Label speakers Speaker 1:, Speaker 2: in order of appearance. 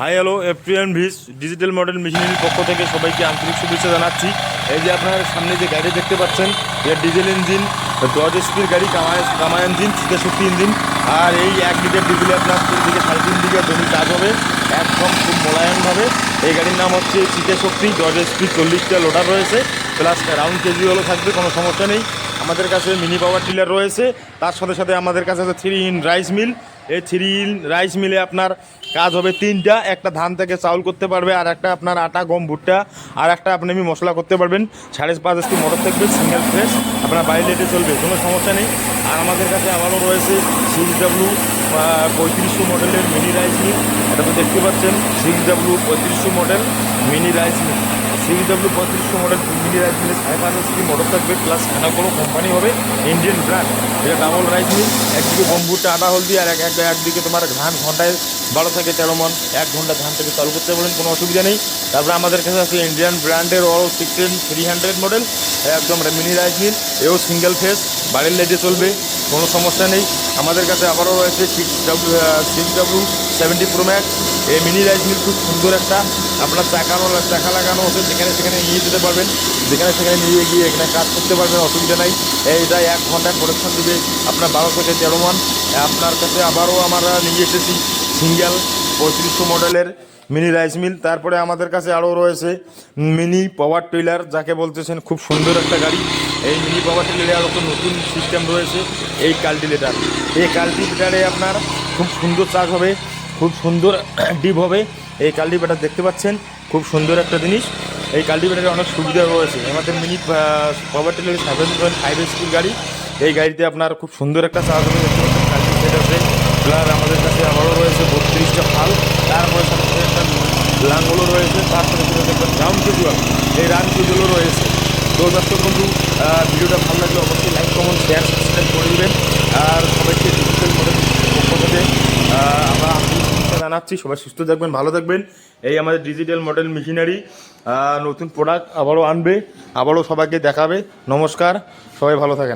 Speaker 1: High hello FTN ভিস digital model মেশিনারির পক্ষ থেকে সবাইকে আন্তরিক শুভেচ্ছা জানাচ্ছি। এই যে আপনার সামনে যে গাড়ি দেখতে পাচ্ছেন, এটা ডিজেল ইঞ্জিন 10 HP গাড়ি, কামা ইঞ্জিন, শক্তি ইঞ্জিন। আর এই 1 লিটার ডিজেলে আপনার 3 থেকে 3.5 বিঘা জমি কাজ হবে একদম খুব মোলায়েমভাবে। এই গাড়ির নাম হচ্ছে শক্তি। 10 HP 40টা লোডার রয়েছে, প্লাস রাউন্ড কেজি হলো থাকবে, কোনো সমস্যা নেই। আমাদের কাছে মিনি পাওয়ার টিলার রয়েছে, তার সাথে সাথে আমাদের কাছে আছে 3 ইন রাইস মিল। এই 3 ইন রাইস মিলে আপনার কাজ হবে 3টা। একটা ধান থেকে চাউল করতে পারবে, আর একটা আপনার আটা গম ভুট্টা, আর একটা আপনি মশলা করতে পারবেন। 5.5 HP মোটর থাকবে, সিঙ্গেল ফ্রেশ, আপনার বাইরে লেটে চলবে, কোনো সমস্যা নেই। আর আমাদের কাছে আবারও রয়েছে 6W 3500 মডেলের মিনি রাইস মিল। এটা তো দেখতে পাচ্ছেন 6W 3500 model mini rice mill. 6W 3500 model mini rice মিলে 5.5 HP মোটর থাকবে, প্লাস খানাগুলো কোম্পানি হবে ইন্ডিয়ান ব্র্যান্ড। এটা ডাবল রাইস মিল, একদিকে গম্বুরটা আটা হলদি, আর একদিকে তোমার ধান ঘন্টায় 12 থেকে 13 মন, 1 ঘন্টা ধান থেকে চালু করতে বলেন, কোনো অসুবিধা নেই। তারপরে আমাদের কাছে আছে ইন্ডিয়ান ব্র্যান্ডের অল 16300 মডেল, একদম মিনি রাইস মিল, এও সিঙ্গেল ফেস, বাড়ির লাইটে চলবে, কোনো সমস্যা নেই। আমাদের কাছে আবারও রয়েছে 6W 70 Pro Max। এই মিনি রাইস মিল খুব সুন্দর একটা, আপনার চাকা লাগানো হচ্ছে, যেখানে সেখানে নিয়ে যেতে পারবেন, যেখানে সেখানে নিয়ে গিয়ে এখানে কাজ করতে পারবেন, অসুবিধা নাই। এইটা 1 ঘন্টায় প্রোডাকশন দিবে আপনার 12 থেকে 13 মন। আপনার কাছে আবারও আমরা নিয়ে এসেছি সিঙ্গেল 3500 মডেলের মিনি রাইস মিল। তারপরে আমাদের কাছে আরও রয়েছে মিনি পাওয়ার টিলার, যাকে বলতেছেন, খুব সুন্দর একটা গাড়ি। এই মিনি পাওয়ার টিলারে আরও তো নতুন সিস্টেম রয়েছে, এই কাল্টিভেটার। এই কাল্টিভেটারে আপনার খুব সুন্দর চাষ হবে, খুব সুন্দর ডিপ হবে। এই কাল্টিভেটার দেখতে পাচ্ছেন, খুব সুন্দর একটা জিনিস। এই কাল্টিভেটারে অনেক সুবিধা রয়েছে। আমাদের মিনি পাওয়ার টিলার 7.5 HP গাড়ি। এই গাড়িতে আপনার খুব সুন্দর একটা চার্জ হবে, দেখতে পাচ্ছেন কাল্টিভেটারে। প্লাস আমাদের কাছে আবারও রয়েছে 32টা ফাল, তারপরে সাথে সাথে একটা লাঙ্গলও রয়েছে, তারপরে দেখবেন রাউন্ড কেজুয়াল, এই রাউন্ড কেজুয়ালও রয়েছে। তো দর্শক বন্ধু, ভিডিওটা ভালো লাগলে অবশ্যই লাইক, কমেন্ট, শেয়ার, সাবস্ক্রাইব করে দেবেন। আর সবাইকে ডিজিটাল মডেল পক্ষ থেকে আমরা জানাচ্ছি, সবাই সুস্থ থাকবেন, ভালো থাকবেন। এই আমাদের ডিজিটাল মডেল মেশিনারি নতুন প্রোডাক্ট আবারও আনবে, আবারও সবাইকে দেখাবে। নমস্কার, সবাই ভালো থাকেন।